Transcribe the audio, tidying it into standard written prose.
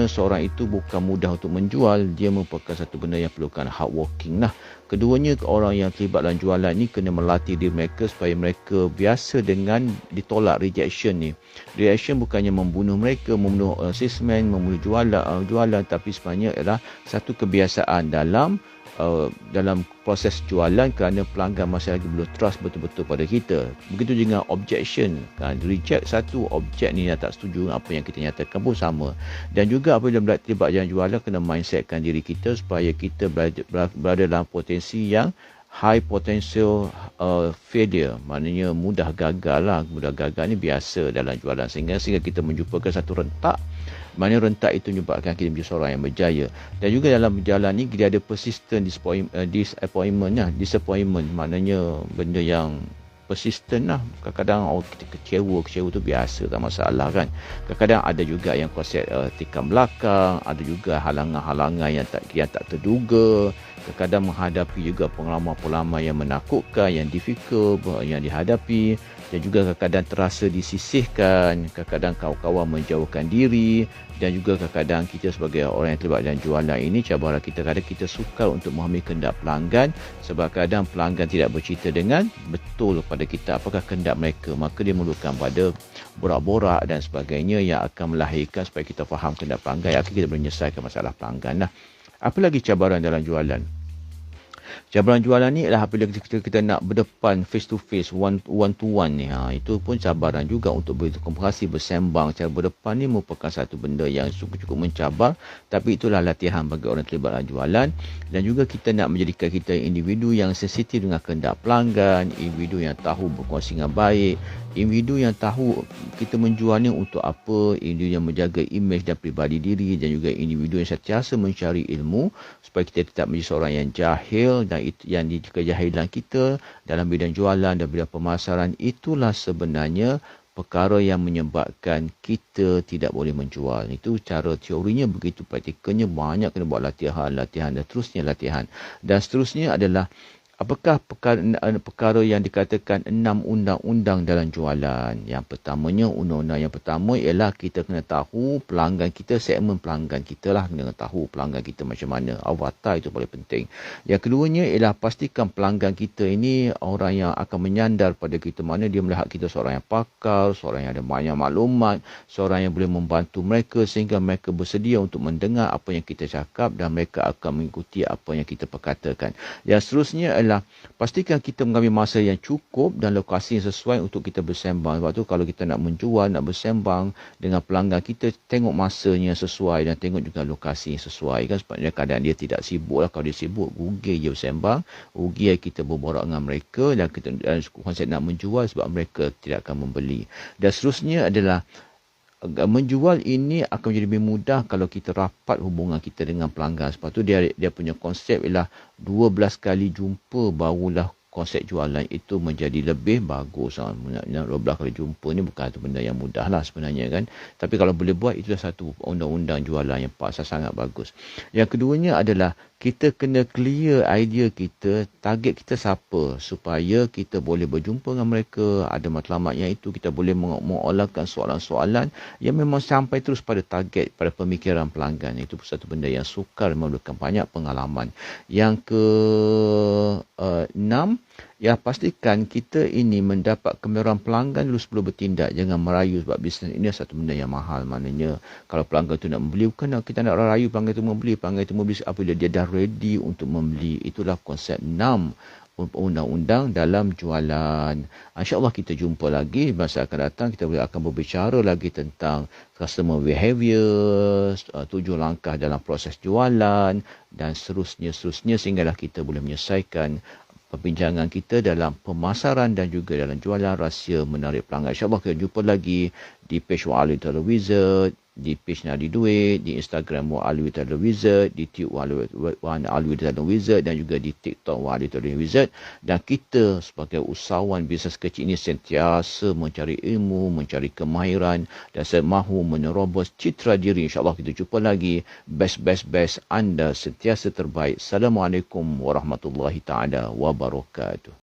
mana seorang itu bukan mudah untuk menjual, dia merupakan satu benda yang perlukan hard working lah. Keduanya, orang yang terlibat dalam jualan ni kena melatih diri mereka supaya mereka biasa dengan ditolak, rejection ni. Rejection bukannya membunuh mereka, membunuh salesman, membunuh jualan, tapi sebenarnya adalah satu kebiasaan dalam proses jualan, kerana pelanggan masih lagi belum trust betul-betul pada kita. Begitu juga objection, kan, reject satu, objek ni yang tak setuju dengan apa yang kita nyatakan pun sama. Dan juga apabila terlibat dalam jualan, kena mindsetkan diri kita supaya kita berada dalam potensi yang high potential failure, maknanya mudah gagal lah. Mudah gagal ni biasa dalam jualan, sehingga kita menjumpakan satu rentak, mana rentak itu menyebabkan kita menjadi seorang yang berjaya. Dan juga dalam berjalan ni dia ada persistent disappointment, maknanya benda yang persistent lah. Kadang-kadang kita kecewa tu biasa, tak masalah kan. Kadang-kadang ada juga yang konsep tikam belakang, ada juga halangan-halangan yang tak terduga. Kadang-kadang menghadapi juga pengalaman-pengalaman yang menakutkan, yang difficult yang dihadapi. Dan juga kadang-kadang terasa disisihkan, kadang-kadang kawan-kawan menjauhkan diri. Dan juga kadang-kadang kita sebagai orang yang terlibat dalam jualan ini, cabaran kita kadang kita sukar untuk memahami kehendak pelanggan, sebab kadang pelanggan tidak bercerita dengan betul pada kita apakah kehendak mereka. Maka dia memerlukan pada borak-borak dan sebagainya yang akan melahirkan supaya kita faham kehendak pelanggan. Akhirnya kita boleh menyelesaikan masalah pelanggan. Apa lagi cabaran dalam jualan? Cabaran jualan ni adalah apabila kita nak berdepan face to face, one to one ni. Itu pun cabaran juga untuk berkomunikasi, bersembang secara berdepan ni merupakan satu benda yang cukup mencabar. Tapi itulah latihan bagi orang terlibat dalam jualan. Dan juga kita nak menjadikan kita individu yang sensitif dengan kehendak pelanggan, individu yang tahu berkongsi dengan baik, individu yang tahu kita menjual ni untuk apa, individu yang menjaga imej dan pribadi diri, dan juga individu yang sentiasa mencari ilmu supaya kita tidak menjadi seorang yang jahil. Dan itu yang di kejahilan kita dalam bidang jualan dan bidang pemasaran, itulah sebenarnya perkara yang menyebabkan kita tidak boleh menjual. Itu cara teorinya begitu, praktikalnya banyak kena buat latihan dan terusnya latihan. Dan seterusnya adalah apakah perkara yang dikatakan 6 undang-undang dalam jualan. Yang pertamanya, undang-undang yang pertama ialah kita kena tahu pelanggan kita, segmen pelanggan kita lah, kena tahu pelanggan kita macam mana. Avatar itu paling penting. Yang keduanya ialah pastikan pelanggan kita ini orang yang akan menyandar pada kita, mana dia melihat kita seorang yang pakar, seorang yang ada banyak maklumat, seorang yang boleh membantu mereka sehingga mereka bersedia untuk mendengar apa yang kita cakap dan mereka akan mengikuti apa yang kita perkatakan. Yang seterusnya adalah pastikan kita mengambil masa yang cukup dan lokasi yang sesuai untuk kita bersembang. Sebab tu kalau kita nak menjual, nak bersembang dengan pelanggan, kita tengok masanya yang sesuai dan tengok juga lokasi yang sesuai kan. Sebabnya kadang dia tidak sibuk lah. Kalau dia sibuk, rugi je bersembang, rugi kita berborak dengan mereka, dan kita konsep nak menjual sebab mereka tidak akan membeli. Dan seterusnya adalah menjual ini akan menjadi lebih mudah kalau kita rapat hubungan kita dengan pelanggan. Sebab tu dia punya konsep ialah 12 kali jumpa barulah konsep jualan itu menjadi lebih bagus. 12 kali jumpa ni bukan satu benda yang mudah lah sebenarnya kan. Tapi kalau boleh buat, itulah satu undang-undang jualan yang sangat bagus. Yang keduanya adalah kita kena clear idea kita, target kita siapa, supaya kita boleh berjumpa dengan mereka, ada matlamat yang itu, kita boleh mengolahkan soalan-soalan yang memang sampai terus pada target, pada pemikiran pelanggan. Itu satu benda yang sukar, memerlukan banyak pengalaman. Yang ke-6, ya pastikan kita ini mendapat kemerahan pelanggan dulu sebelum bertindak. Jangan merayu, sebab bisnes ini satu benda yang mahal. Maknanya kalau pelanggan itu nak membeli, bukan kita nak rayu pelanggan itu membeli. Pelanggan itu membeli apabila dia dah ready untuk membeli. Itulah konsep 6 undang-undang dalam jualan. InsyaAllah kita jumpa lagi masa akan datang. Kita akan berbicara lagi tentang customer behavior, 7 langkah dalam proses jualan dan seterusnya sehinggalah kita boleh menyelesaikan perbincangan kita dalam pemasaran dan juga dalam jualan rahsia menarik pelanggan. InsyaAllah kita jumpa lagi di page Wa'alwi Taylor Wizard, di page Nadi Duit, di Instagram Wa'alwi Taylor Wizard, di Tube Wa'alwi Taylor Wizard dan juga di TikTok Wa'alwi Taylor Wizard. Dan kita sebagai usahawan bisnes kecil ini sentiasa mencari ilmu, mencari kemahiran dan semahu menerobos citra diri. InsyaAllah kita jumpa lagi. Best anda sentiasa terbaik. Assalamualaikum warahmatullahi ta'ala wabarakatuh.